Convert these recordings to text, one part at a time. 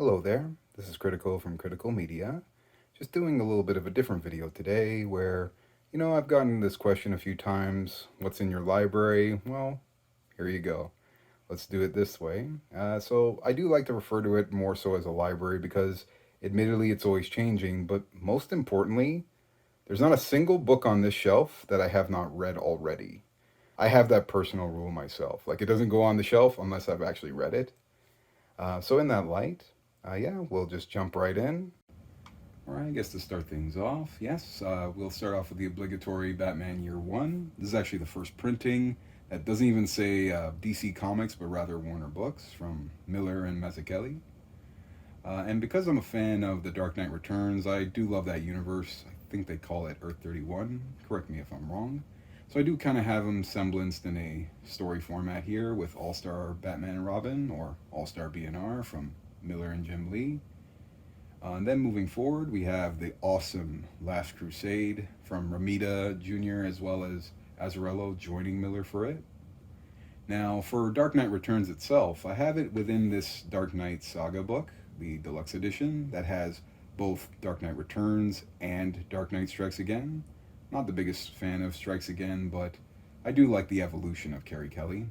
Hello there, this is Critical from Critical Media. Just doing a little bit of a different video today where, I've gotten this question a few times. What's in your library? Well, here you go. Let's do it this way. So I do like to refer to it more so as a library because admittedly it's always changing, but most importantly, there's not a single book on this shelf that I have not read already. I have that personal rule myself. Like it doesn't go on the shelf unless I've actually read it. So in that light, yeah, we'll just jump right in. All right, I guess to start things off, yes, we'll start off with the obligatory Batman Year One. This is actually the first printing that doesn't even say DC Comics, but rather Warner Books from Miller and Mazzucchelli. And because I'm a fan of The Dark Knight Returns, I do love that universe. I think they call it Earth 31. Correct me if I'm wrong. So I do kind of have them semblanced in a story format here with All Star Batman and Robin or All Star BNR from Miller and Jim Lee. And then moving forward, we have the awesome Last Crusade from Romita Jr. as well as Azzarello joining Miller for it. Now, for Dark Knight Returns itself, I have it within this Dark Knight Saga book, the Deluxe edition, that has both Dark Knight Returns and Dark Knight Strikes Again. Not the biggest fan of Strikes Again, but I do like the evolution of Carrie Kelly.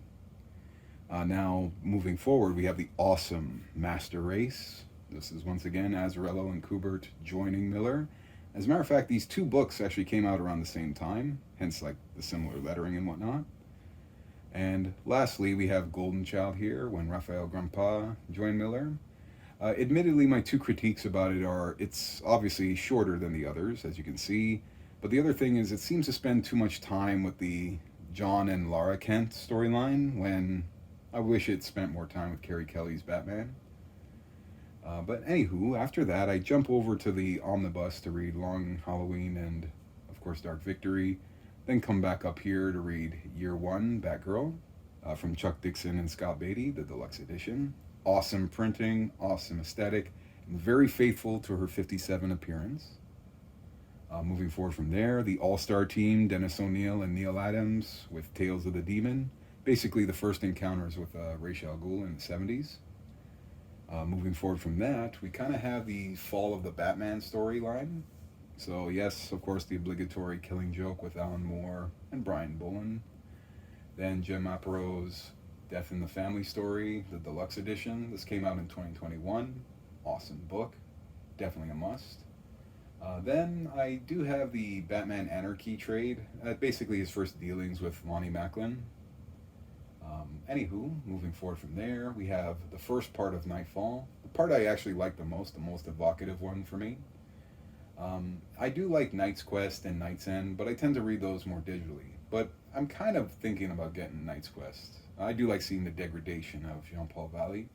Now, moving forward, we have the awesome Master Race. This is once again Azzarello and Kubert joining Miller. As a matter of fact, these two books actually came out around the same time, hence like the similar lettering and whatnot. And lastly, we have Golden Child here when Raphael Grandpa joined Miller. Admittedly, my two critiques about it are it's obviously shorter than the others, as you can see. But the other thing is it seems to spend too much time with the John and Lara Kent storyline when I wish it spent more time with Carrie Kelly's Batman. But anywho, after that, I jump over to the Omnibus to read Long Halloween and, of course, Dark Victory. Then come back up here to read Year One, Batgirl, from Chuck Dixon and Scott Beatty, the deluxe edition. Awesome printing, awesome aesthetic, and very faithful to her 57 appearance. Moving forward from there, the All-Star team, Dennis O'Neil and Neil Adams with Tales of the Demon. Basically the first encounters with Ra's al Ghul in the 70s. Moving forward from that, we kind of have the Fall of the Batman storyline. So yes, of course, the obligatory Killing Joke with Alan Moore and Brian Bullen. Then Jim Apato's Death in the Family Story, the deluxe edition. This came out in 2021. Awesome book. Definitely a must. Then I do have the Batman Anarchy trade. Basically his first dealings with Lonnie Macklin. Anywho, moving forward from there, we have the first part of Nightfall. The part I actually like the most evocative one for me. I do like Knight's Quest and Knight's End, but I tend to read those more digitally. But I'm kind of thinking about getting Knight's Quest. I do like seeing the degradation of Jean-Paul Valley.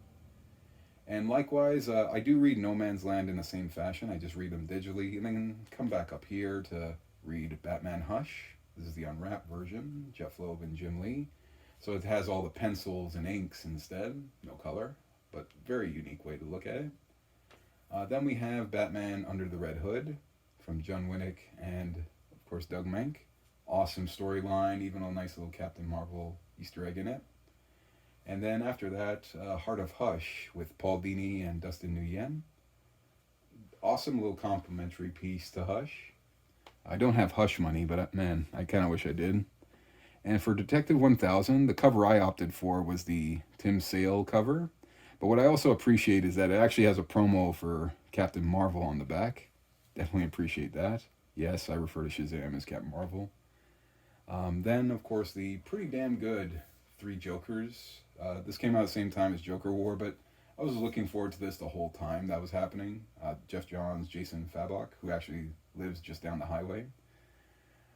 And likewise, I do read No Man's Land in the same fashion. I just read them digitally and then come back up here to read Batman Hush. This is the unwrapped version, Jeff Loeb and Jim Lee. So it has all the pencils and inks instead, no color, but very unique way to look at it. Then we have Batman Under the Red Hood from John Winnick and, of course, Doug Mank. Awesome storyline, even a nice little Captain Marvel Easter egg in it. And then after that, Heart of Hush with Paul Dini and Dustin Nguyen. Awesome little complimentary piece to Hush. I don't have Hush money, but man, I kind of wish I did. And for Detective 1000, the cover I opted for was the Tim Sale cover. But what I also appreciate is that it actually has a promo for Captain Marvel on the back. Definitely appreciate that. Yes, I refer to Shazam as Captain Marvel. Then, of course, the pretty damn good Three Jokers. This came out at the same time as Joker War, but I was looking forward to this the whole time that was happening. Jeff Johns, Jason Fabok, who actually lives just down the highway.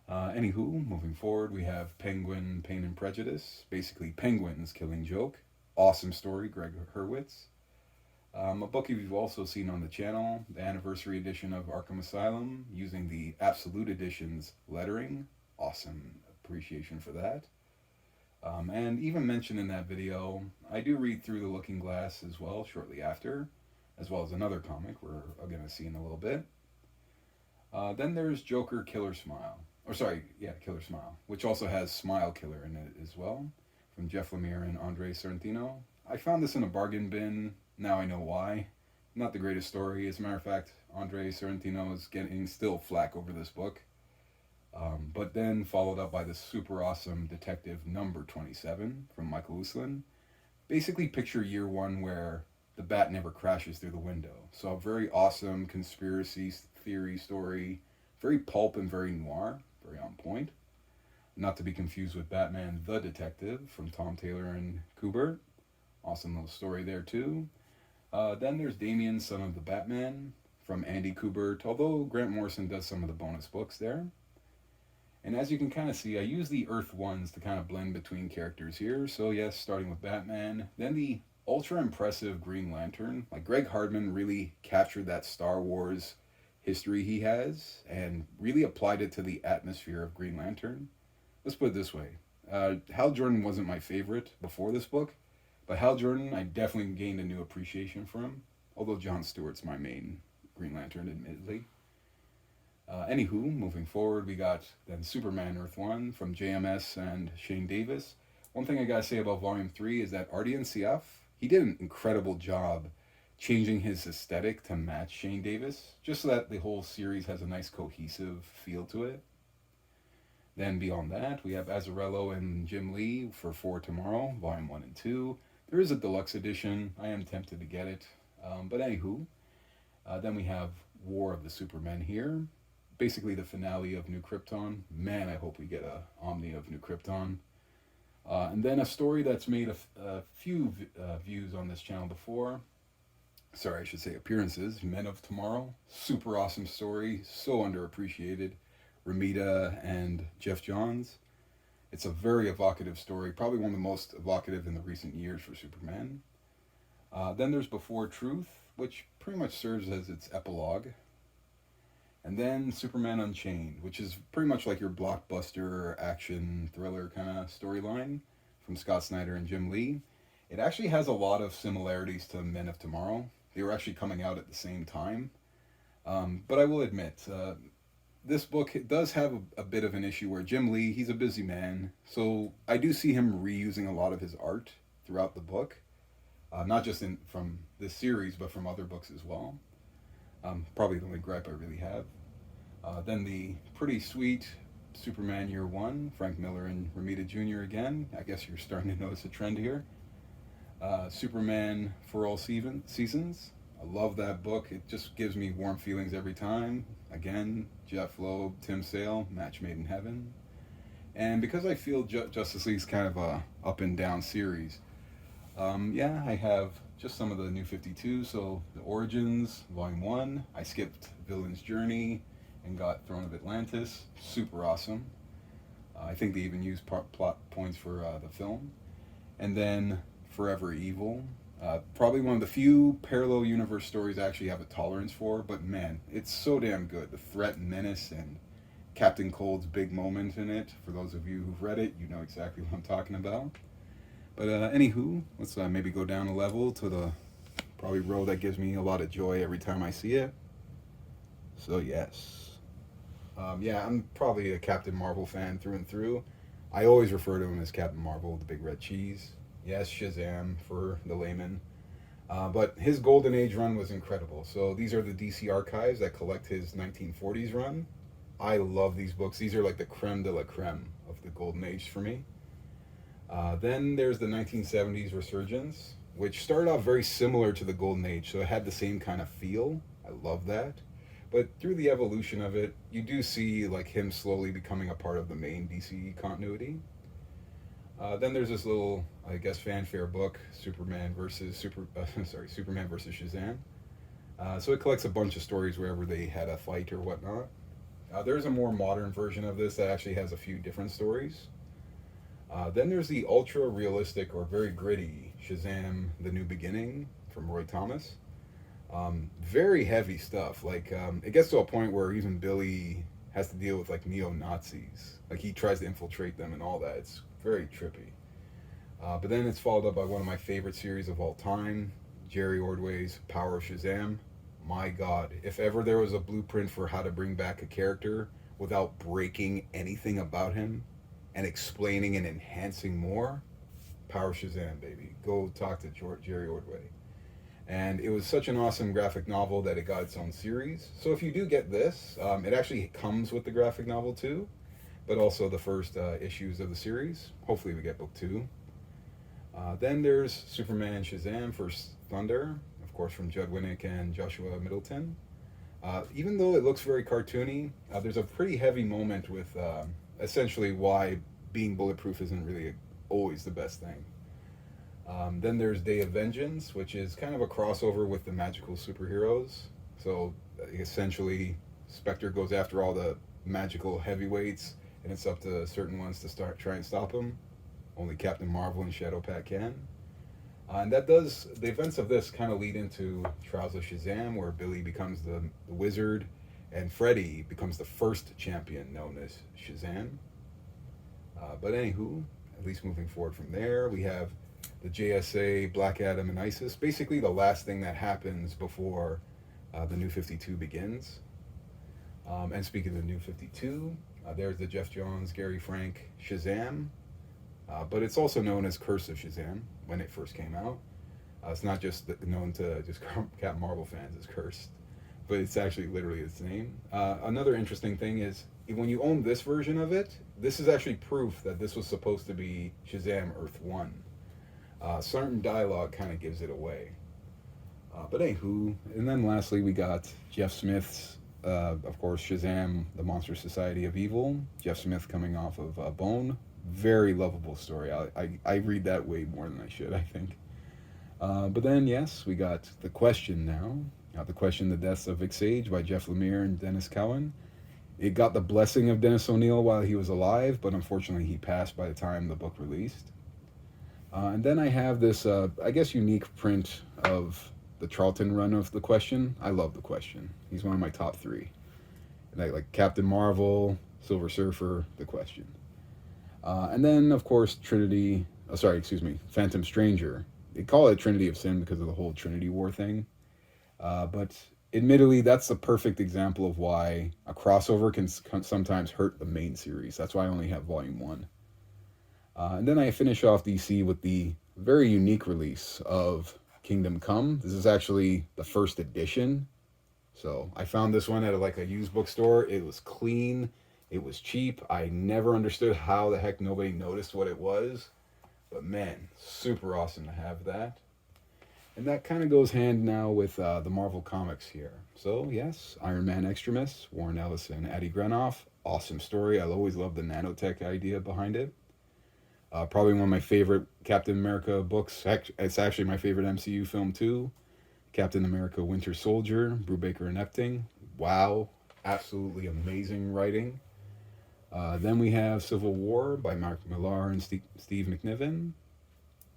Anywho, moving forward, we have Penguin, Pain and Prejudice. Basically, Penguin's Killing Joke. Awesome story, Greg Hurwitz. A book you've also seen on the channel, the anniversary edition of Arkham Asylum, using the Absolute Edition's lettering. Awesome appreciation for that. And even mentioned in that video, I do read through The Looking Glass as well shortly after, as well as another comic we're going to see in a little bit. Then there's Joker Killer Smile. Killer Smile, which also has Smile Killer in it as well, from Jeff Lemire and Andre Sorrentino. I found this in a bargain bin. Now I know why. not the greatest story. As a matter of fact, Andre Sorrentino is getting still flack over this book. But then followed up by the super awesome Detective Number 27 from Michael Uslan. Basically, picture year one where the bat never crashes through the window. So, a very awesome conspiracy theory story, very pulp and very noir, very on point. Not to be confused with Batman the Detective from Tom Taylor and Kubert. Awesome little story there, too. Then there's Damien, Son of the Batman from Andy Kubert, although Grant Morrison does some of the bonus books there. And as you can kind of see, I use the Earth ones to kind of blend between characters here. So yes, starting with Batman. Then the ultra impressive Green Lantern. Like Greg Hardman really captured that Star Wars history he has and really applied it to the atmosphere of Green Lantern. Let's put it this way. Hal Jordan wasn't my favorite before this book, but Hal Jordan, I definitely gained a new appreciation for him, although Jon Stewart's my main Green Lantern, admittedly. Anywho, moving forward, we got then Superman Earth 1 from JMS and Shane Davis. One thing I gotta say about Volume 3 is that Artie NCF, he did an incredible job changing his aesthetic to match Shane Davis, just so that the whole series has a nice cohesive feel to it. Then beyond that, we have Azzarello and Jim Lee for For Tomorrow, Volume 1 and 2. There is a deluxe edition. I am tempted to get it. But anywho, then we have War of the Supermen here. Basically the finale of New Krypton. Man, I hope we get a Omni of New Krypton. And then a story that's made a few views on this channel before. Sorry, I should say appearances. Men of Tomorrow. Super awesome story. So underappreciated. Ramita and Jeff Johns. It's a very evocative story. Probably one of the most evocative in the recent years for Superman. Then there's Before Truth, which pretty much serves as its epilogue. And then Superman Unchained, which is pretty much like your blockbuster action thriller kind of storyline from Scott Snyder and Jim Lee. It actually has a lot of similarities to Men of Tomorrow. They were actually coming out at the same time. But I will admit, this book does have a bit of an issue where Jim Lee, he's a busy man. So I do see him reusing a lot of his art throughout the book. Not just from this series, but from other books as well. Probably the only gripe I really have. Then the pretty sweet Superman Year One, Frank Miller and Romita Jr. again. I guess you're starting to notice a trend here. Superman for All Seasons. I love that book. It just gives me warm feelings every time. Again, Jeff Loeb, Tim Sale, match made in heaven. And because I feel Justice League's kind of a up and down series, I have just some of the New 52. So the Origins, Volume 1. I skipped Villain's Journey and got Throne of Atlantis. Super awesome. I think they even used plot points for the film. And then Forever Evil. Probably one of the few parallel universe stories I actually have a tolerance for, but man, it's so damn good. The threat and menace and Captain Cold's big moment in it. For those of you who've read it, you know exactly what I'm talking about. But anywho, let's maybe go down a level to the probably row that gives me a lot of joy every time I see it. So yes. I'm probably a Captain Marvel fan through and through. I always refer to him as Captain Marvel, the big red cheese. Yes, Shazam for the layman. But his Golden Age run was incredible. So these are the DC archives that collect his 1940s run. I love these books. These are like the creme de la creme of the Golden Age for me. Then there's the 1970s resurgence, which started off very similar to the Golden Age, so it had the same kind of feel. I love that. But through the evolution of it, you do see like him slowly becoming a part of the main DC continuity. Then there's this little, I guess, fanfare book, Superman versus Shazam. So it collects a bunch of stories wherever they had a fight or whatnot. There's a more modern version of this that actually has a few different stories. Then there's the ultra realistic or very gritty Shazam: The New Beginning from Roy Thomas. Very heavy stuff. Like it gets to a point where even Billy has to deal with like neo-Nazis. Like he tries to infiltrate them and all that. It's very trippy. But then it's followed up by one of my favorite series of all time, Jerry Ordway's Power of Shazam. My God, if ever there was a blueprint for how to bring back a character without breaking anything about him and explaining and enhancing more, Power of Shazam, baby. Go talk to Jerry Ordway. And it was such an awesome graphic novel that it got its own series. So if you do get this, it actually comes with the graphic novel too, but also the first issues of the series. Hopefully we get book 2. Then there's Superman and Shazam First Thunder, of course from Judd Winnick and Joshua Middleton. Even though it looks very cartoony, there's a pretty heavy moment with essentially why being bulletproof isn't really always the best thing. Then there's Day of Vengeance, which is kind of a crossover with the magical superheroes. So essentially, Spectre goes after all the magical heavyweights, and it's up to certain ones to try and stop him. Only Captain Marvel and Shadowcat can. And that does, the events of this kind of lead into Trials of Shazam, where Billy becomes the wizard, and Freddy becomes the first champion known as Shazam. But anywho, at least moving forward from there, we have the JSA, Black Adam, and ISIS. Basically the last thing that happens before the New 52 begins. And speaking of the New 52, there's the Jeff Johns, Gary Frank Shazam. But it's also known as Curse of Shazam when it first came out. It's not just known to just Captain Marvel fans as Cursed, but it's actually literally its name. Another interesting thing is when you own this version of it, this is actually proof that this was supposed to be Shazam Earth 1. Certain dialogue kind of gives it away. But anywho, and then lastly we got Jeff Smith's, of course, Shazam, the Monster Society of Evil. Jeff Smith coming off of Bone. Very lovable story. I read that way more than I should, I think. But then, yes, we got The Question now. The Question, The Deaths of Vic Sage by Jeff Lemire and Dennis Cowan. It got the blessing of Dennis O'Neil while he was alive, but unfortunately he passed by the time the book released. And then I have this, I guess, unique print of the Charlton run of The Question. I love The Question. He's one of my top 3. Like Captain Marvel, Silver Surfer, The Question. And then, of course, Phantom Stranger. They call it Trinity of Sin because of the whole Trinity War thing. But admittedly, that's the perfect example of why a crossover can sometimes hurt the main series. That's why I only have Volume 1. And then I finish off DC with the very unique release of Kingdom Come. This is actually the first edition. So I found this one at a used bookstore. It was clean. It was cheap. I never understood how the heck nobody noticed what it was. But man, super awesome to have that. And that kind of goes hand now with the Marvel Comics here. So yes, Iron Man Extremis, Warren Ellis and Adi Grenoff. Awesome story. I always loved the nanotech idea behind it. Probably one of my favorite Captain America books. It's actually my favorite MCU film too. Captain America Winter Soldier, Brubaker and Epting. Wow, absolutely amazing writing. Then we have Civil War by Mark Millar and Steve McNiven.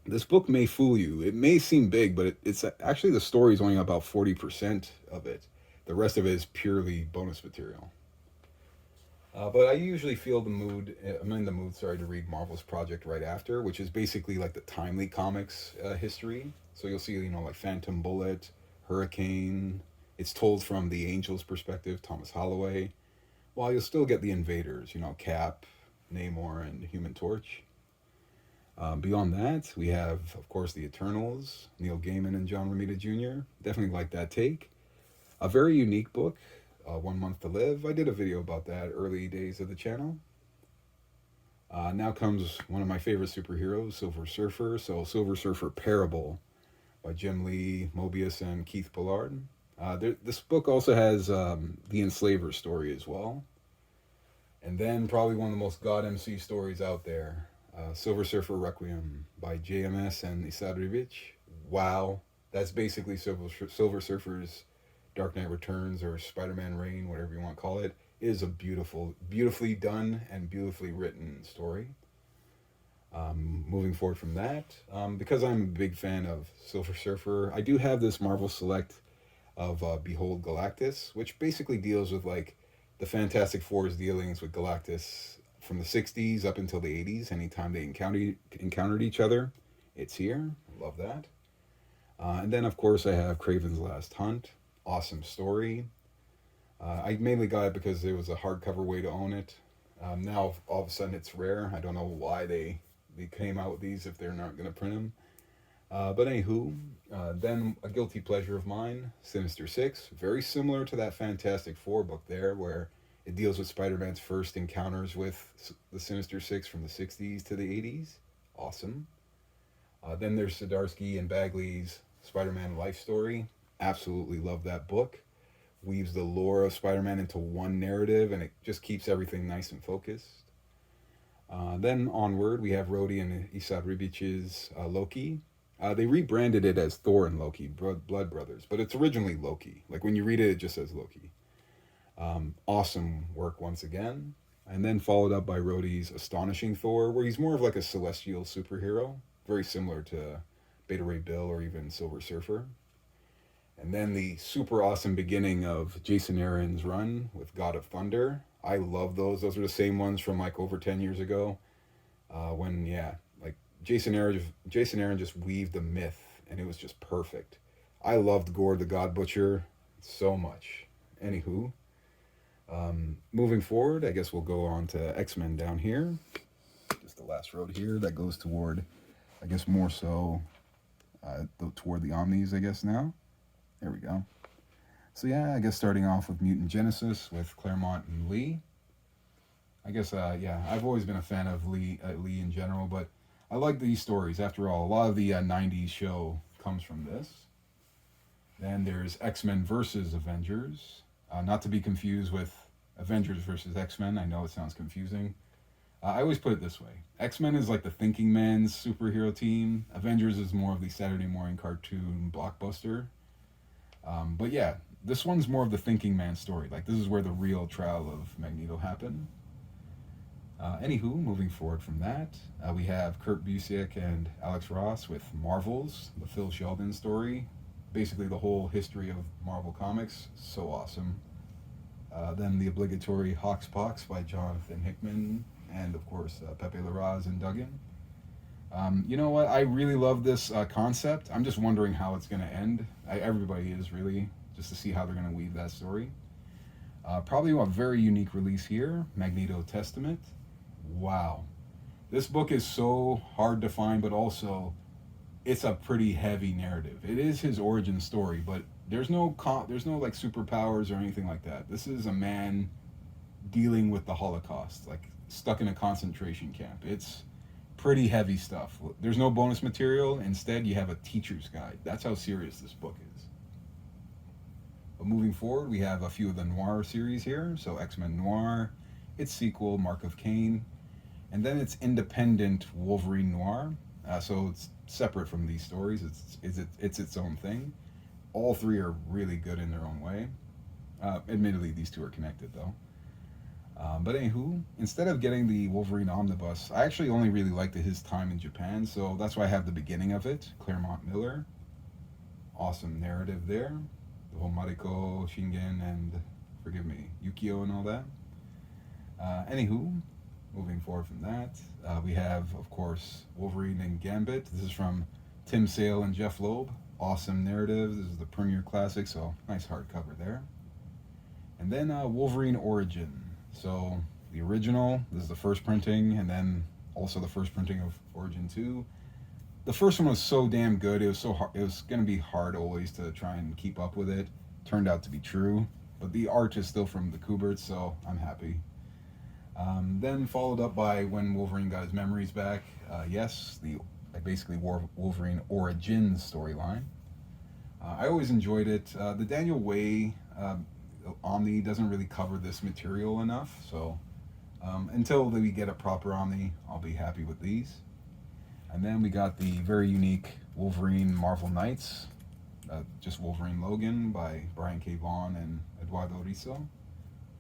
This book may fool you. It may seem big, but it's actually, the story is only about 40% of it. The rest of it is purely bonus material. But I usually feel I'm in the mood, to read Marvel's Project right after, which is basically like the Timely Comics history. So you'll see, like Phantom Bullet, Hurricane. It's told from the Angel's perspective, Thomas Holloway. While you'll still get the Invaders, Cap, Namor, and Human Torch. Beyond that, we have, of course, the Eternals, Neil Gaiman and John Romita Jr. Definitely like that take. A very unique book. 1 Month to Live. I did a video about that early days of the channel. Now comes one of my favorite superheroes, Silver Surfer. So Silver Surfer Parable by Jim Lee, Mobius, and Keith Ballard. This book also has the Enslaver story as well. And then probably one of the most God MC stories out there, Silver Surfer Requiem by JMS and Isadrevich. Wow. That's basically Silver Surfer's Dark Knight Returns or Spider-Man Reign, whatever you want to call it. It is a beautifully done and beautifully written story. Moving forward from that, because I'm a big fan of Silver Surfer, I do have this Marvel Select of Behold Galactus, which basically deals with the Fantastic Four's dealings with Galactus from the 60s up until the 80s. Anytime they encountered each other, it's here. I love that. And then, of course, I have Kraven's Last Hunt. Awesome story. I mainly got it because it was a hardcover way to own it. Now, all of a sudden, it's rare. I don't know why they came out with these if they're not going to print them. But anywho, then a guilty pleasure of mine, Sinister Six, very similar to that Fantastic Four book there, where it deals with Spider-Man's first encounters with the Sinister Six from the 60s to the 80s. Awesome. Then there's Zdarsky and Bagley's Spider-Man life story. Absolutely love that book. Weaves the lore of Spider-Man into one narrative, and it just keeps everything nice and focused. Then onward, we have Rhodey and Isad Ribic's Loki. They rebranded it as Thor and Loki, Blood Brothers, but it's originally Loki. Like when you read it, it just says Loki. Awesome work once again. And then followed up by Rhodey's Astonishing Thor, where he's more of like a celestial superhero, very similar to Beta Ray Bill or even Silver Surfer. And then the super awesome beginning of Jason Aaron's run with God of Thunder. I love those. Those are the same ones from like over 10 years ago. When, yeah, like Jason Aaron just weaved the myth, and it was just perfect. I loved Gore the God Butcher so much. Anywho, moving forward, I guess we'll go on to X-Men down here. Just the last road here that goes toward, I guess more so toward the Omnis, I guess now. There we go. So yeah, I guess starting off with Mutant Genesis with Claremont and Lee. I guess, yeah, I've always been a fan of Lee in general, but I like these stories. After all, a lot of the 90s show comes from this. Then there's X-Men versus Avengers. Not to be confused with Avengers versus X-Men. I know it sounds confusing. I always put it this way. X-Men is like the thinking man's superhero team. Avengers is more of the Saturday morning cartoon blockbuster. But yeah, this one's more of the thinking man story. Like, this is where the real trial of Magneto happened. Anywho, moving forward from that, we have Kurt Busiek and Alex Ross with Marvels, the Phil Sheldon story. Basically the whole history of Marvel Comics. So awesome. Then the obligatory Hoxpox by Jonathan Hickman, and of course Pepe Larraz and Duggan. You know what? I really love this concept. I'm just wondering how it's going to end. Everybody is really, just to see how they're going to weave that story. Probably a very unique release here, Magneto Testament. Wow. This book is so hard to find, but also it's a pretty heavy narrative. It is his origin story, but there's no like superpowers or anything like that. This is a man dealing with the Holocaust, like stuck in a concentration camp. It's pretty heavy stuff. There's no bonus material. Instead, you have a teacher's guide. That's how serious this book is. But moving forward, we have a few of the Noir series here. So X-Men Noir, its sequel, Mark of Cain, and then its independent Wolverine Noir. So it's separate from these stories. It's its own thing. All three are really good in their own way. Admittedly, these two are connected though. But anywho, instead of getting the Wolverine Omnibus, I actually only really liked his time in Japan, so that's why I have the beginning of it, Claremont Miller. Awesome narrative there. The whole Mariko, Shingen, and, forgive me, Yukio and all that. Anywho, moving forward from that, we have, of course, Wolverine and Gambit. This is from Tim Sale and Jeff Loeb. Awesome narrative. This is the premiere classic, so nice hardcover there. And then Wolverine Origin. So the original, this is the first printing, and then also the first printing of Origin 2. The first one was so damn good. It was so hard. It was going to be hard always to try and keep up with it. Turned out to be true, but the art is still from the Kuberts, so I'm happy. Then followed up by When Wolverine Got His Memories Back. Yes, the basically Wolverine Origins storyline. I always enjoyed it. The Daniel Way Omni doesn't really cover this material enough, so until we get a proper Omni, I'll be happy with these. And then we got the very unique Wolverine Marvel Knights, just Wolverine Logan by Brian K. Vaughan and Eduardo Risso.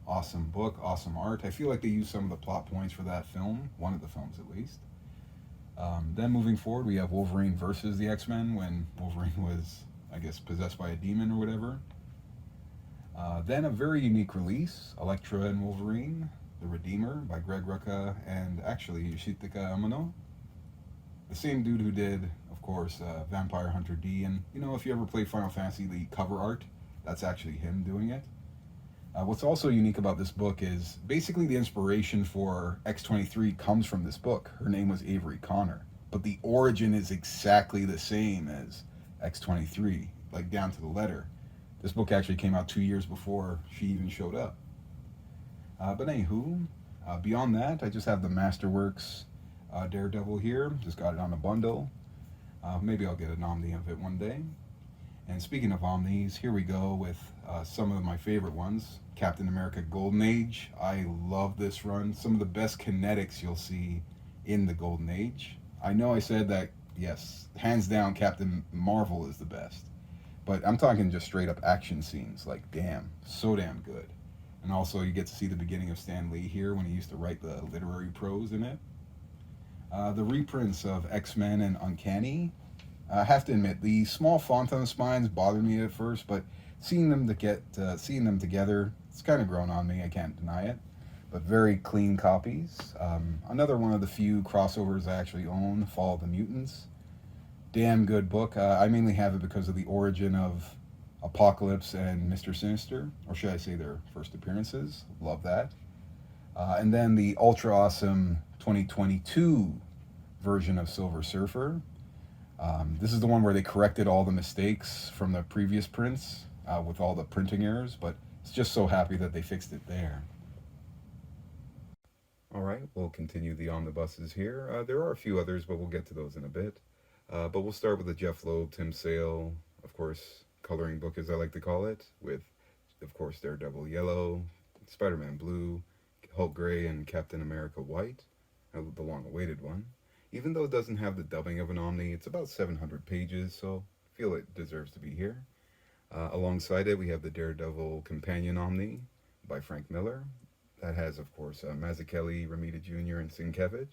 Awesome book, awesome art. I feel like they used some of the plot points for that film, one of the films at least. Then moving forward, we have Wolverine versus the X-Men, when Wolverine was, I guess, possessed by a demon or whatever. Then a very unique release, Elektra and Wolverine, The Redeemer by Greg Rucka and actually Yoshitaka Amano. The same dude who did, of course, Vampire Hunter D. And, you know, if you ever play Final Fantasy, the cover art, that's actually him doing it. What's also unique about this book is basically the inspiration for X-23 comes from this book. Her name was Avery Connor. but the origin is exactly the same as X-23, like down to the letter. This book actually came out 2 years before she even showed up. But anywho, beyond that, I just have the Masterworks Daredevil here. Just got it on a bundle. Maybe I'll get an Omni of it one day. And speaking of Omnis, here we go with some of my favorite ones. Captain America Golden Age. I love this run. Some of the best kinetics you'll see in the Golden Age. I know I said that, yes, hands down, Captain Marvel is the best. But I'm talking just straight up action scenes. Like, damn, so damn good. And also, you get to see the beginning of Stan Lee here when he used to write the literary prose in it. The reprints of X-Men and Uncanny. I have to admit, the small font on the spines bothered me at first, but seeing them together, it's kind of grown on me. I can't deny it. But very clean copies. Another one of the few crossovers I actually own, Fall of the Mutants. Damn good book. I mainly have it because of the origin of Apocalypse and Mr. Sinister, or should I say their first appearances. Love that. And then the ultra awesome 2022 version of Silver Surfer. This is the one where they corrected all the mistakes from the previous prints with all the printing errors, but it's just so happy that they fixed it there. All right, we'll continue the omnibuses here. There are a few others, but we'll get to those in a bit. But we'll start with the Jeff Loeb, Tim Sale, of course, coloring book as I like to call it, with, of course, Daredevil Yellow, Spider-Man Blue, Hulk Gray, and Captain America White, the long-awaited one. Even though it doesn't have the dubbing of an Omni, it's about 700 pages, so I feel it deserves to be here. Alongside it, we have the Daredevil Companion Omni by Frank Miller. That has, of course, Mazzucchelli, Romita Jr., and Sienkiewicz.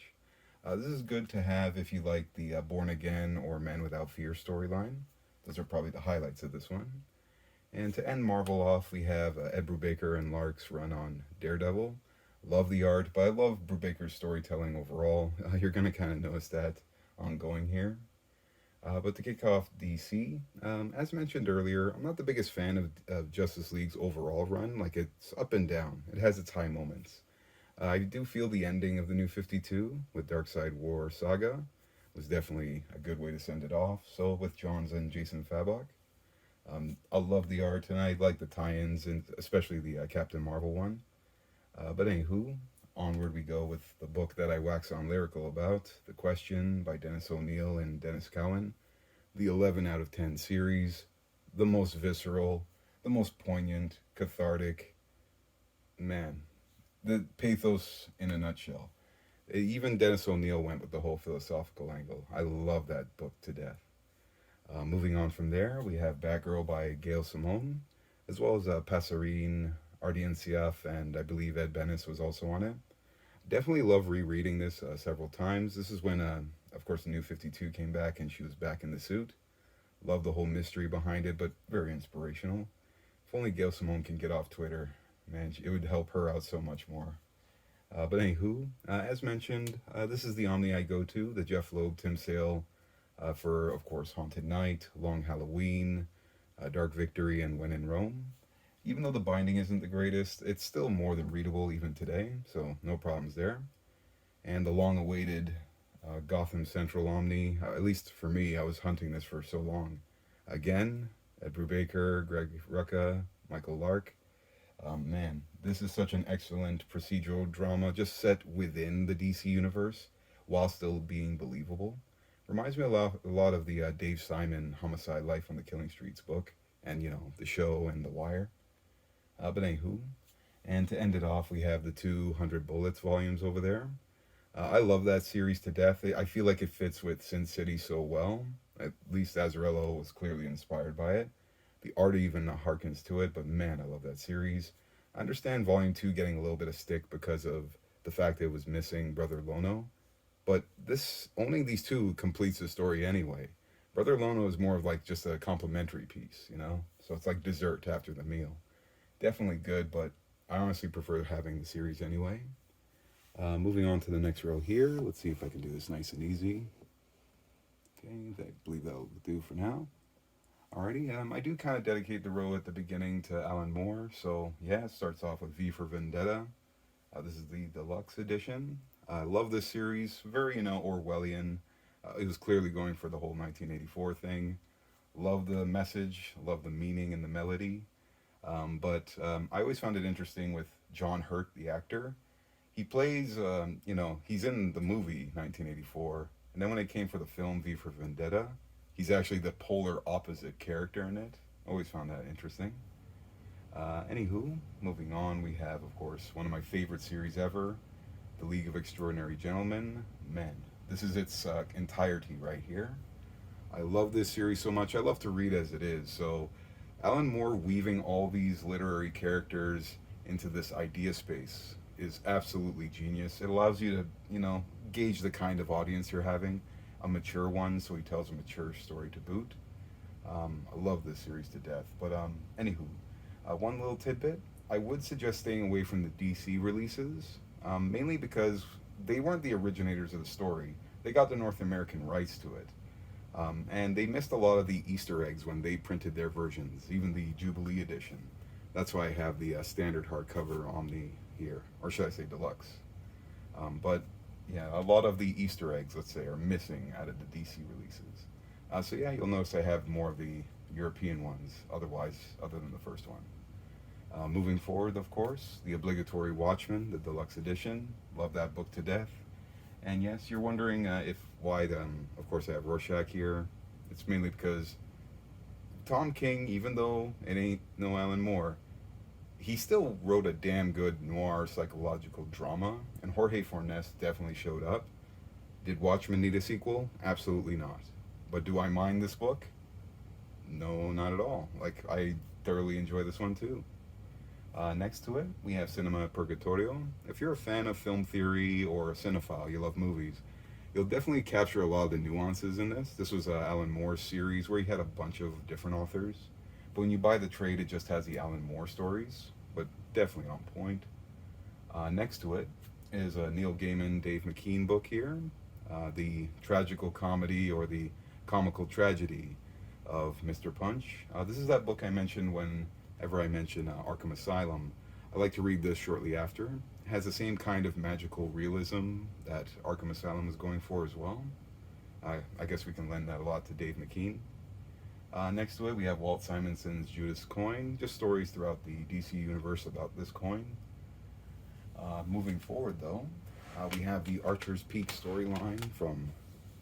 This is good to have if you like the Born Again or Man Without Fear storyline. Those are probably the highlights of this one. And to end Marvel off, we have Ed Brubaker and Lark's run on Daredevil. Love the art, but I love Brubaker's storytelling overall. You're going to kind of notice that ongoing here. But to kick off DC, as mentioned earlier, I'm not the biggest fan of Justice League's overall run. Like, it's up and down. It has its high moments. I do feel the ending of the New 52 with Darkseid War Saga was definitely a good way to send it off. So with Johns and Jason Fabok. I love the art, and I like the tie-ins, and especially the Captain Marvel one. But anywho, onward we go with the book that I wax on lyrical about, The Question by Dennis O'Neil and Dennis Cowan. The 11 out of 10 series, the most visceral, the most poignant, cathartic. Man, the pathos in a nutshell. Even Dennis O'Neil went with the whole philosophical angle. I love that book to death. Moving on from there, we have Batgirl by Gail Simone, as well as Passerine, Ardian Siaf, and I believe Ed Benes was also on it. Definitely love rereading this several times. This is when, of course, the New 52 came back and she was back in the suit. Love the whole mystery behind it, but very inspirational. If only Gail Simone can get off Twitter, man, it would help her out so much more. But anywho, as mentioned, this is the Omni I go to, the Jeff Loeb, Tim Sale, for, of course, Haunted Night, Long Halloween, Dark Victory, and When in Rome. Even though the binding isn't the greatest, it's still more than readable even today, so no problems there. And the long-awaited Gotham Central Omni, at least for me, I was hunting this for so long. Again, Ed Brubaker, Greg Rucka, Michael Lark. Man, this is such an excellent procedural drama, just set within the DC universe, while still being believable. Reminds me a lot of the Dave Simon Homicide: Life on the Killing Streets book, and, you know, The Show and The Wire. But anywho, and to end it off, we have the 200 Bullets volumes over there. I love that series to death. I feel like it fits with Sin City so well. At least Azzarello was clearly inspired by it. The art even harkens to it, but man, I love that series. I understand Volume 2 getting a little bit of stick because of the fact that it was missing Brother Lono, but owning these two completes the story anyway. Brother Lono is more of like just a complimentary piece, you know? So it's like dessert after the meal. Definitely good, but I honestly prefer having the series anyway. Moving on to the next row here. Let's see if I can do this nice and easy. Okay, I believe that'll do for now. Alrighty, I do kind of dedicate the row at the beginning to Alan Moore. So yeah, it starts off with V for Vendetta. This is the deluxe edition. I love this series. Very, Orwellian. It was clearly going for the whole 1984 thing. Love the message, love the meaning and the melody. But I always found it interesting with John Hurt, the actor. He plays, he's in the movie 1984, and then when it came for the film V for Vendetta, he's actually the polar opposite character in it. Always found that interesting. Anywho, moving on, we have, of course, one of my favorite series ever, The League of Extraordinary Gentlemen, Men. This is its entirety right here. I love this series so much. I love to read as it is. So, Alan Moore weaving all these literary characters into this idea space is absolutely genius. It allows you to, gauge the kind of audience you're having, a mature one, so he tells a mature story to boot. I love this series to death. But anywho, one little tidbit: I would suggest staying away from the DC releases, mainly because they weren't the originators of the story. They got the North American rights to it. And they missed a lot of the Easter eggs when they printed their versions, even the Jubilee edition. That's why I have the standard hardcover Omni here, or should I say Deluxe. But yeah, a lot of the Easter eggs, let's say, are missing out of the DC releases. So yeah, you'll notice I have more of the European ones, other than the first one. Moving forward, of course, the obligatory Watchmen, the Deluxe edition. Love that book to death. And yes, you're wondering if why then, of course, I have Rorschach here. It's mainly because Tom King, even though it ain't no Alan Moore, he still wrote a damn good noir psychological drama, and Jorge Fornes definitely showed up. Did Watchmen need a sequel? Absolutely not. But do I mind this book? No, not at all. Like, I thoroughly enjoy this one too. Next to it, we have Cinema Purgatorio. If you're a fan of film theory or a cinephile, you love movies, you'll definitely capture a lot of the nuances in this. This was Alan Moore's series where he had a bunch of different authors. But when you buy the trade, it just has the Alan Moore stories, but definitely on point. Next to it is a Neil Gaiman, Dave McKean book here, the tragical comedy or the comical tragedy of Mr. Punch. This is that book I mentioned whenever I mention Arkham Asylum. I like to read this shortly after. It has the same kind of magical realism that Arkham Asylum was going for as well. I guess we can lend that a lot to Dave McKean. Next to it, we have Walt Simonson's Judas Coin, just stories throughout the DC universe about this coin. Moving forward, though, we have the Archer's Peak storyline from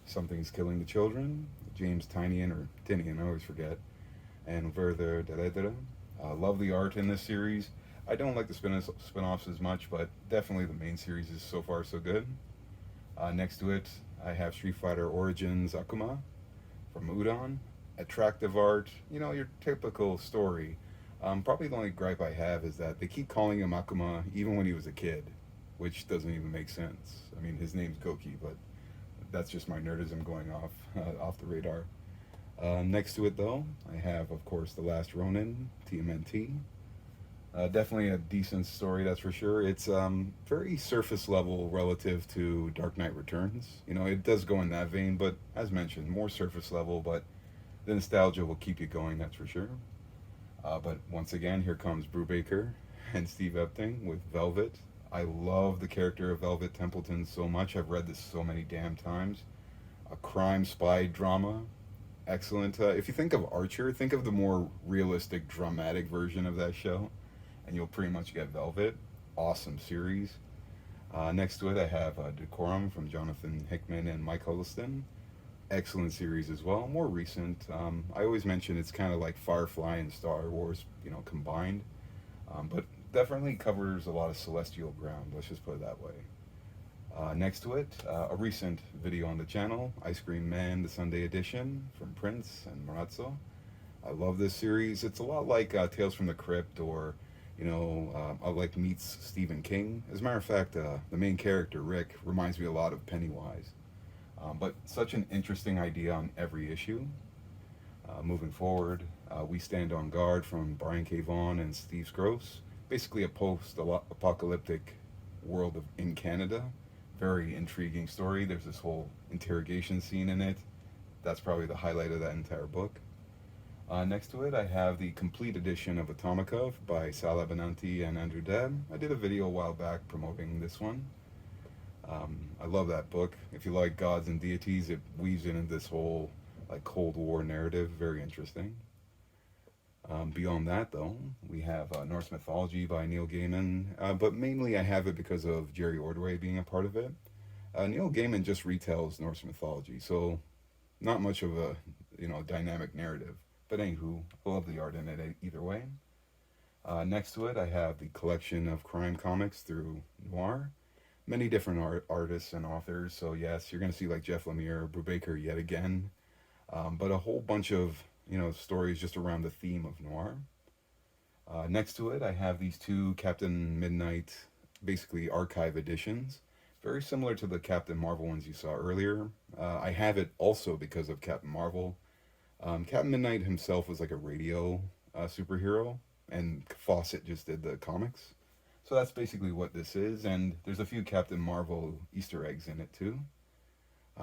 Something's Killing the Children, James Tynion, or Tinian, I always forget, and Werther Dell'Edera. Love the art in this series. I don't like the spin-offs as much, but definitely the main series is so far so good. Next to it, I have Street Fighter Origins Akuma from Udon. Attractive art, your typical story. Probably the only gripe I have is that they keep calling him Akuma even when he was a kid, which doesn't even make sense. I mean, his name's Goki, but that's just my nerdism going off the radar. Next to it, though, I have, of course, The Last Ronin, TMNT. Definitely a decent story, that's for sure. It's very surface level relative to Dark Knight Returns. It does go in that vein, but as mentioned, more surface level, but the nostalgia will keep you going, that's for sure. But once again, here comes Brubaker and Steve Epting with Velvet. I love the character of Velvet Templeton so much. I've read this so many damn times. A crime spy drama. Excellent. If you think of Archer, think of the more realistic, dramatic version of that show, and you'll pretty much get Velvet. Awesome series. Next to it, I have Decorum from Jonathan Hickman and Mike Huddleston. Excellent series as well. More recent. I always mention it's kind of like Firefly and Star Wars, combined. But definitely covers a lot of celestial ground. Let's just put it that way. Next to it, a recent video on the channel, Ice Cream Man, the Sunday edition from Prince and Marazzo. I love this series. It's a lot like Tales from the Crypt or, like meets Stephen King. As a matter of fact, the main character, Rick, reminds me a lot of Pennywise. But such an interesting idea on every issue. Moving forward, We Stand on Guard from Brian K. Vaughan and Steve Scroce. Basically a post-apocalyptic world in Canada. Very intriguing story. There's this whole interrogation scene in it. That's probably the highlight of that entire book. Next to it, I have the complete edition of Atomikov by Sal Abenanti and Andrew Dabb. I did a video a while back promoting this one. I love that book. If you like gods and deities, it weaves in this whole like Cold War narrative. Very interesting. Beyond that, though, we have Norse Mythology by Neil Gaiman, but mainly I have it because of Jerry Ordway being a part of it. Neil Gaiman just retells Norse mythology, so not much of a dynamic narrative. But anywho, I love the art in it either way. Next to it, I have the collection of crime comics through Noir. Many different artists and authors. So yes, you're gonna see like Jeff Lemire, Brubaker yet again, but a whole bunch of stories just around the theme of noir. Next to it, I have these two Captain Midnight, basically archive editions, very similar to the Captain Marvel ones you saw earlier. I have it also because of Captain Marvel. Captain Midnight himself was like a radio superhero, and Fawcett just did the comics. So that's basically what this is, and there's a few Captain Marvel Easter eggs in it too.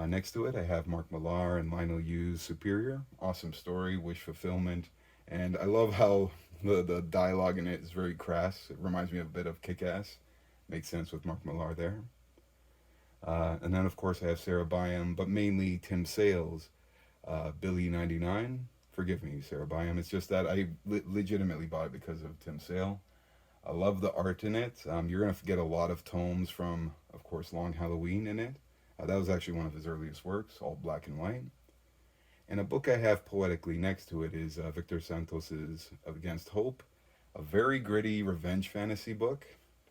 Next to it, I have Mark Millar and Lionel Yu's Superior. Awesome story, wish fulfillment, and I love how the dialogue in it is very crass. It reminds me a bit of Kick Ass. Makes sense with Mark Millar there. And then, of course, I have Sarah Byam, but mainly Tim Sale's Billy 99. Forgive me, Sarah Byam. It's just that I legitimately bought it because of Tim Sale. I love the art in it. You're going to get a lot of tomes from, of course, Long Halloween in it. That was actually one of his earliest works, all black and white. And a book I have poetically next to it is Victor Santos's Against Hope, a very gritty revenge fantasy book.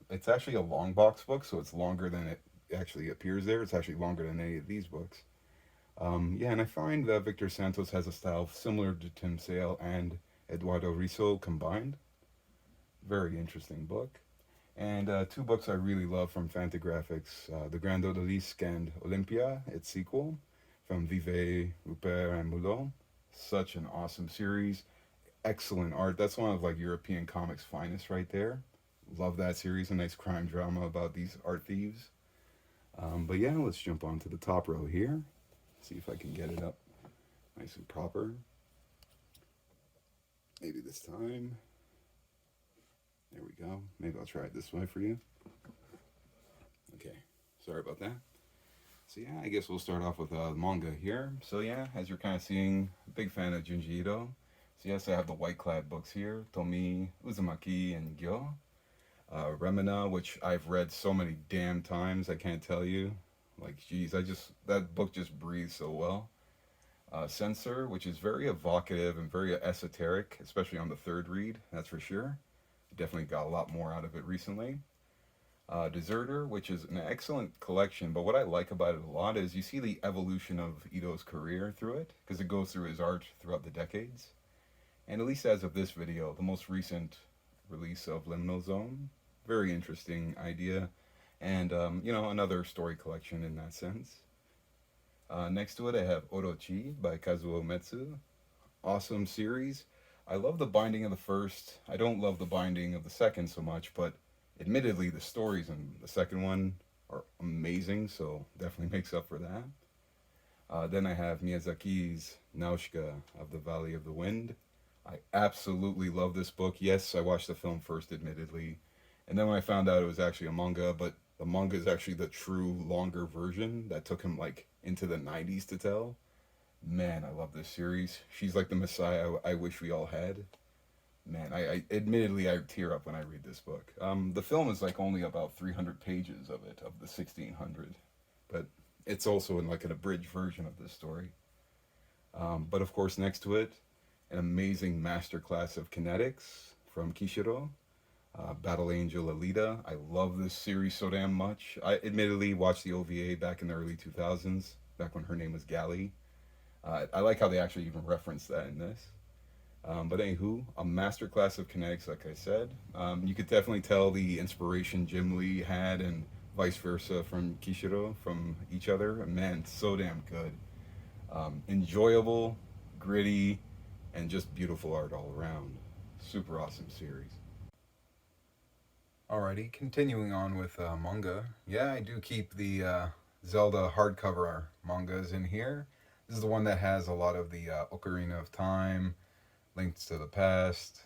It's actually a long box book, so it's longer than it actually appears there. It's actually longer than any of these books. Yeah, and I find that Victor Santos has a style similar to Tim Sale and Eduardo Risso combined. Very interesting book. And two books I really love from Fantagraphics, The Grand Odalisque and Olympia, its sequel, from Vivet, Rupert, and Mulot. Such an awesome series. Excellent art. That's one of like European comics' finest right there. Love that series. A nice crime drama about these art thieves. But yeah, let's jump on to the top row here. See if I can get it up nice and proper. Maybe this time. There we go. Maybe I'll try it this way for you. Okay, sorry about that. So yeah, I guess we'll start off with manga here. So yeah, as you're kind of seeing, big fan of Junji Ito. So yes, I have the White Clad books here, Tomi, Uzumaki, and Gyo. Remina, which I've read so many damn times, I can't tell you. Like, geez, that book just breathes so well. Censor, which is very evocative and very esoteric, especially on the third read, that's for sure. Definitely got a lot more out of it recently. Deserter, which is an excellent collection, but what I like about it a lot is you see the evolution of Ito's career through it, because it goes through his art throughout the decades. And at least as of this video, the most recent release of Liminal Zone, very interesting idea, and another story collection in that sense. Next to it, I have Orochi by Kazuo Metsu. Awesome series. I love the binding of the first. I don't love the binding of the second so much, but admittedly, the stories in the second one are amazing, so definitely makes up for that. Then I have Miyazaki's Nausicaa of the Valley of the Wind. I absolutely love this book. Yes, I watched the film first, admittedly, and then when I found out it was actually a manga, but the manga is actually the true longer version that took him like into the 90s to tell. Man, I love this series. She's like the messiah I wish we all had. Man, I admittedly I tear up when I read this book. The film is like only about 300 pages of it, of the 1600, but it's also in like an abridged version of this story. But of course, next to it, an amazing masterclass of kinetics from Kishiro, Battle Angel Alita. I love this series so damn much. I admittedly watched the OVA back in the early 2000s, back when her name was Gally. I like how they actually even reference that in this. But anywho, a masterclass of kinetics, like I said. You could definitely tell the inspiration Jim Lee had and vice versa from Kishiro, from each other. Man, so damn good. Enjoyable, gritty, and just beautiful art all around. Super awesome series. Alrighty, continuing on with manga. Yeah, I do keep the Zelda hardcover mangas in here. This is the one that has a lot of the Ocarina of Time, Links to the Past,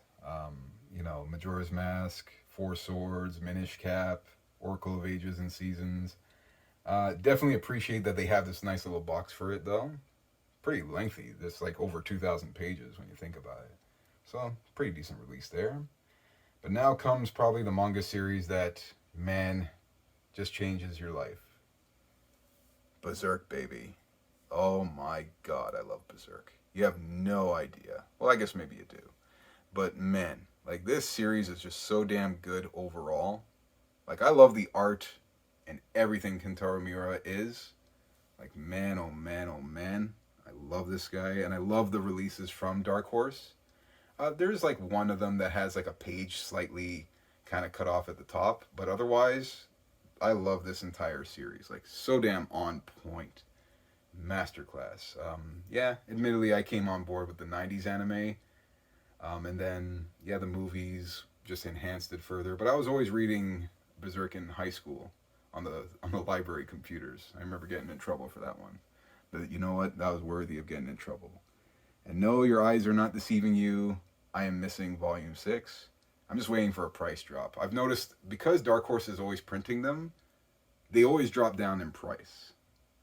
Majora's Mask, Four Swords, Minish Cap, Oracle of Ages and Seasons. Definitely appreciate that they have this nice little box for it, though. Pretty lengthy. It's like over 2,000 pages when you think about it. So, pretty decent release there. But now comes probably the manga series that, man, just changes your life. Berserk, baby. Oh my god, I love Berserk. You have no idea. Well, I guess maybe you do. But man, like this series is just so damn good overall. Like I love the art and everything Kentaro Miura is. Like man, oh man, oh man. I love this guy and I love the releases from Dark Horse. There's like one of them that has like a page slightly kind of cut off at the top, but otherwise, I love this entire series. Like so damn on point, masterclass. Yeah, admittedly, I came on board with the '90s anime, and then yeah, the movies just enhanced it further. But I was always reading Berserk in high school on the library computers. I remember getting in trouble for that one, but you know what? That was worthy of getting in trouble. And no, your eyes are not deceiving you. I am missing Volume 6. I'm just waiting for a price drop. I've noticed because Dark Horse is always printing them, they always drop down in price.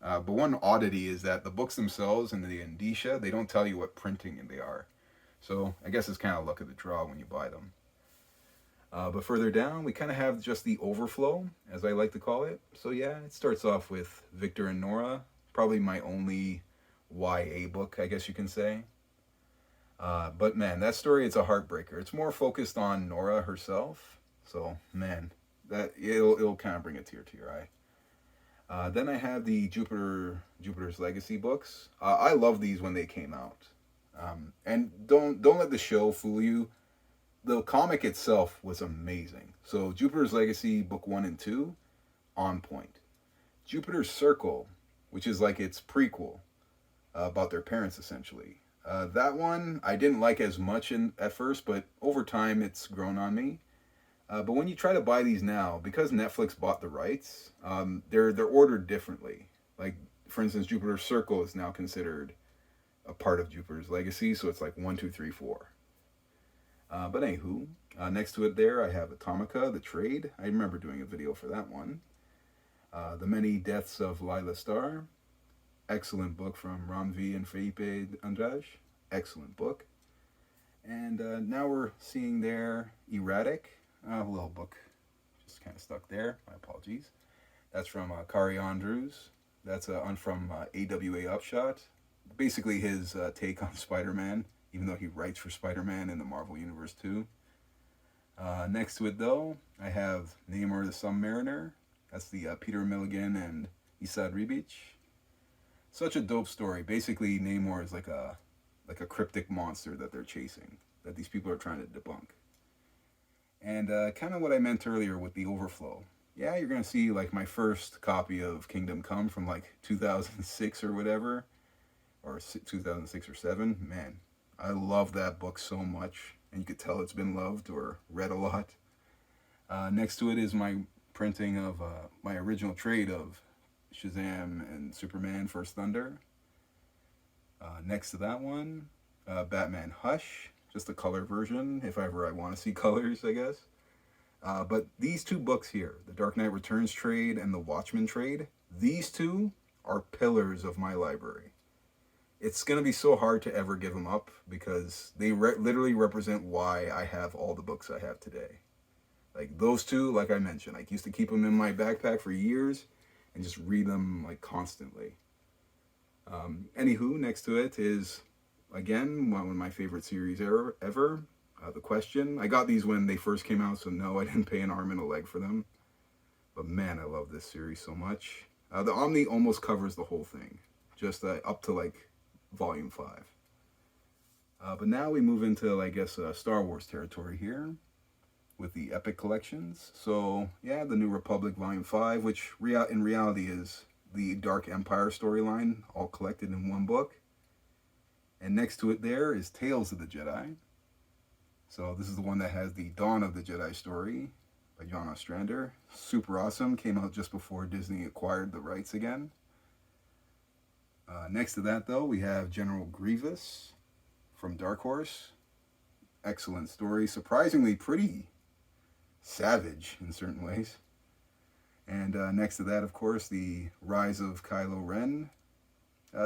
But one oddity is that the books themselves and the indicia, they don't tell you what printing they are. So I guess it's kind of luck of the draw when you buy them. But further down, we kind of have just the overflow, as I like to call it. So yeah, it starts off with Victor and Nora, probably my only YA book, I guess you can say. But man, that story, it's a heartbreaker. It's more focused on Nora herself. So man, that it'll kind of bring a tear to your eye. Then I have the Jupiter's Legacy books. I love these when they came out. And don't let the show fool you. The comic itself was amazing. So Jupiter's Legacy book 1 and 2, on point. Jupiter's Circle, which is like its prequel about their parents essentially. That one I didn't like as much at first, but over time it's grown on me. But when you try to buy these now, because Netflix bought the rights, they're ordered differently. Like for instance, Jupiter's Circle is now considered a part of Jupiter's Legacy, so it's like 1, 2, 3, 4. But anywho, next to it there I have Atomica, the trade. I remember doing a video for that one. The Many Deaths of Lila Starr. Excellent book from Ramvi and Felipe Andrade. Excellent book. And now we're seeing there Erratic. A little book just kind of stuck there. My apologies. That's from Kari Andrews. That's from AWA Upshot. Basically his take on Spider-Man, even though he writes for Spider-Man in the Marvel Universe too. Next to it though, I have Namor the Submariner. That's the Peter Milligan and Isad Ribic. Such a dope story. Basically, Namor is like a cryptic monster that they're chasing, that these people are trying to debunk. And kind of what I meant earlier with the overflow. Yeah, you're going to see like my first copy of Kingdom Come from like 2006 or whatever, or 2006 or 7. Man, I love that book so much, and you could tell it's been loved or read a lot. Next to it is my printing of my original trade of Shazam and Superman First Thunder. Next to that one, Batman Hush, just a color version, if ever I want to see colors, I guess. But these two books here, the Dark Knight Returns trade and the Watchmen trade, these two are pillars of my library. It's going to be so hard to ever give them up because they literally represent why I have all the books I have today. Like those two, like I mentioned, I used to keep them in my backpack for years and just read them like constantly. Anywho, next to it is, again, one of my favorite series ever. The Question. I got these when they first came out, so no, I didn't pay an arm and a leg for them. But man, I love this series so much. The Omni almost covers the whole thing, just up to like Volume 5. But now we move into, I guess, Star Wars territory here with the Epic Collections. So, yeah, the New Republic Volume 5, which in reality is the Dark Empire storyline, all collected in one book. And next to it there is Tales of the Jedi. So this is the one that has the Dawn of the Jedi story by John Ostrander. Super awesome. Came out just before Disney acquired the rights again. Next to that, though, we have General Grievous from Dark Horse. Excellent story. Surprisingly pretty savage in certain ways. And next to that, of course, the Rise of Kylo Ren.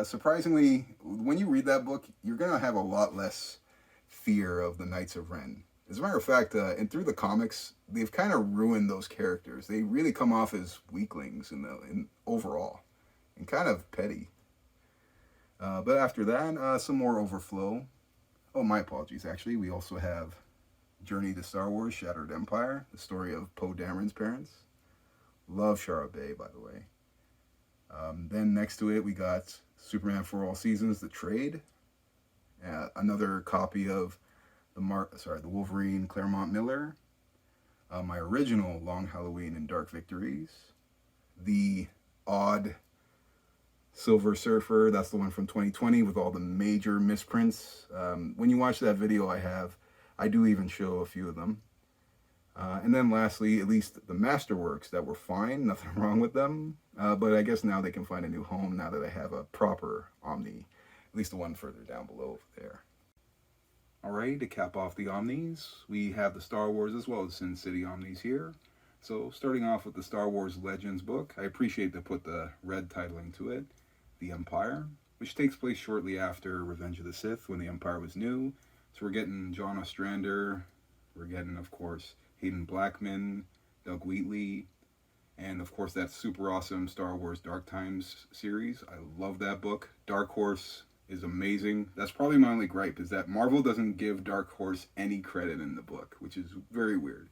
Surprisingly, when you read that book, you're going to have a lot less fear of the Knights of Ren. As a matter of fact, and through the comics, they've kind of ruined those characters. They really come off as weaklings in overall, and kind of petty. But after that, some more overflow. Oh, my apologies. Actually, we also have Journey to Star Wars: Shattered Empire, the story of Poe Dameron's parents. Love Shara Bay, by the way. Then next to it, we got Superman for All Seasons: The Trade. Another copy of the Wolverine Claremont Miller. My original Long Halloween and Dark Victories. The odd Silver Surfer, that's the one from 2020 with all the major misprints. When you watch that video I do even show a few of them. And then lastly, at least the Masterworks that were fine, nothing wrong with them. But I guess now they can find a new home now that I have a proper Omni, at least the one further down below there. Alright, to cap off the Omnis, we have the Star Wars as well as Sin City Omnis here. So starting off with the Star Wars Legends book, I appreciate they put the red titling to it, The Empire, which takes place shortly after Revenge of the Sith when the Empire was new. So we're getting John Ostrander, we're getting, of course, Hayden Blackman, Doug Wheatley, and of course that super awesome Star Wars Dark Times series. I love that book. Dark Horse is amazing. That's probably my only gripe, is that Marvel doesn't give Dark Horse any credit in the book, which is very weird.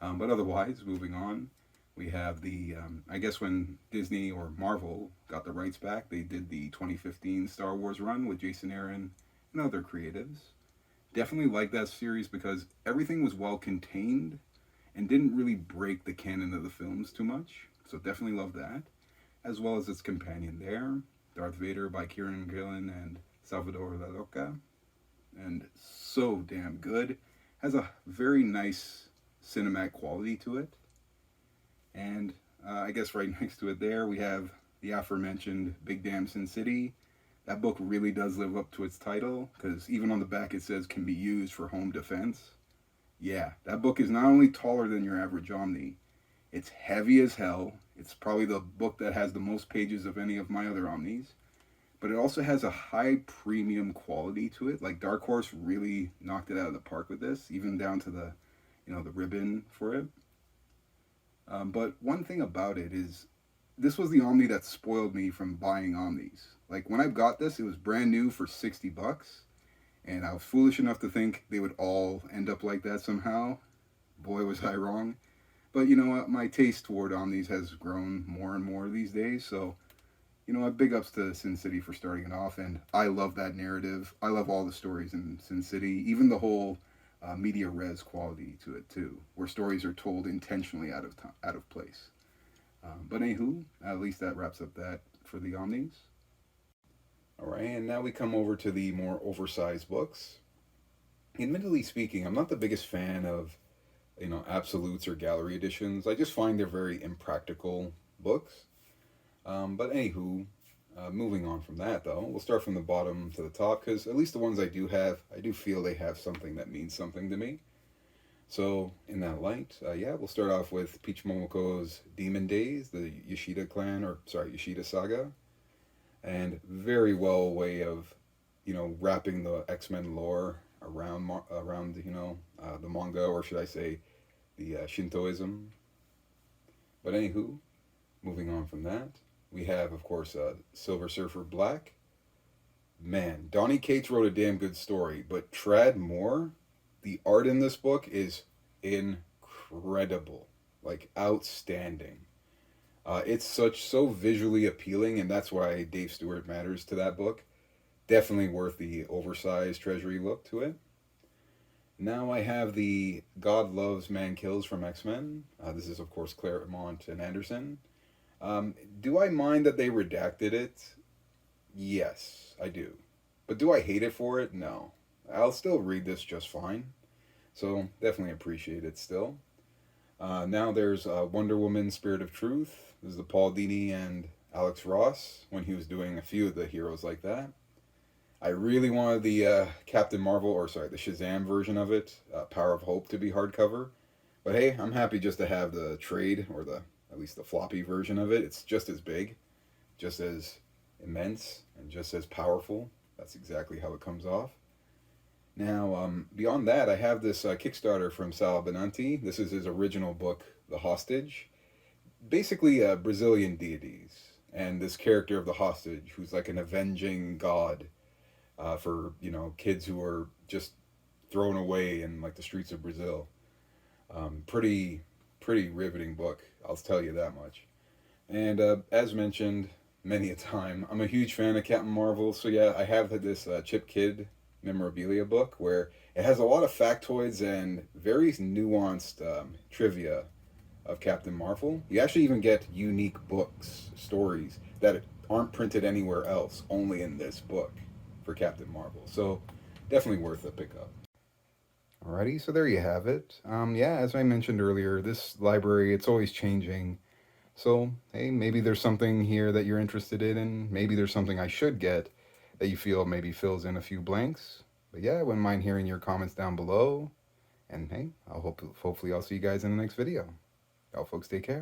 But otherwise, moving on, we have the, I guess when Disney or Marvel got the rights back, they did the 2015 Star Wars run with Jason Aaron and other creatives. Definitely like that series because everything was well contained and didn't really break the canon of the films too much. So definitely love that. As well as its companion there, Darth Vader by Kieran Gillen and Salvador La Loca. And so damn good. Has a very nice cinematic quality to it. And I guess right next to it there, we have the aforementioned Big Damn Sin City. That book really does live up to its title, because even on the back it says can be used for home defense. Yeah, that book is not only taller than your average Omni, it's heavy as hell. It's probably the book that has the most pages of any of my other Omnis. But it also has a high premium quality to it. Like Dark Horse really knocked it out of the park with this, even down to the ribbon for it. But one thing about it is, this was the Omni that spoiled me from buying Omnis. Like when I got this, it was brand new for $60, and I was foolish enough to think they would all end up like that somehow. Boy, was I wrong. But you know what? My taste toward Omnis has grown more and more these days. So, big ups to Sin City for starting it off, and I love that narrative. I love all the stories in Sin City, even the whole media res quality to it too, where stories are told intentionally out of place. But anywho, at least that wraps up that for the Omnis. All right, and now we come over to the more oversized books. Admittedly speaking, I'm not the biggest fan of, absolutes or gallery editions. I just find they're very impractical books. But anywho, moving on from that though, we'll start from the bottom to the top, because at least the ones I do have, I do feel they have something that means something to me. So in that light, we'll start off with Peach Momoko's Demon Days, the Yoshida Saga, and very well way of, wrapping the X-Men lore around the manga, or should I say, the Shintoism. But anywho, moving on from that, we have, of course, Silver Surfer Black. Man, Donny Cates wrote a damn good story, but Trad Moore, the art in this book is incredible, like outstanding. It's so visually appealing, and that's why Dave Stewart matters to that book. Definitely worth the oversized Treasury look to it. Now I have the God Loves, Man Kills from X-Men. This is, of course, Claremont and Anderson. Do I mind that they redacted it? Yes, I do. But do I hate it for it? No. I'll still read this just fine. So definitely appreciate it still. Now there's Wonder Woman Spirit of Truth. This is the Paul Dini and Alex Ross when he was doing a few of the heroes like that. I really wanted the the Shazam version of it, Power of Hope, to be hardcover. But hey, I'm happy just to have the trade, or the at least the floppy version of it. It's just as big, just as immense, and just as powerful. That's exactly how it comes off. Now, beyond that, I have this Kickstarter from Sal Benanti. This is his original book, The Hostage. Basically, Brazilian deities, and this character of the hostage, who's like an avenging god for kids who are just thrown away in like the streets of Brazil. Pretty riveting book, I'll tell you that much. And as mentioned many a time, I'm a huge fan of Captain Marvel. So yeah, I have this Chip Kidd memorabilia book where it has a lot of factoids and very nuanced trivia of Captain Marvel. You actually even get unique books, stories that aren't printed anywhere else, only in this book for Captain Marvel. So definitely worth a pickup. Alrighty, so there you have it. Yeah, as I mentioned earlier, this library, it's always changing. So, hey, maybe there's something here that you're interested in, and maybe there's something I should get that you feel maybe fills in a few blanks. But yeah, I wouldn't mind hearing your comments down below. And hey, hopefully I'll see you guys in the next video. Y'all folks take care.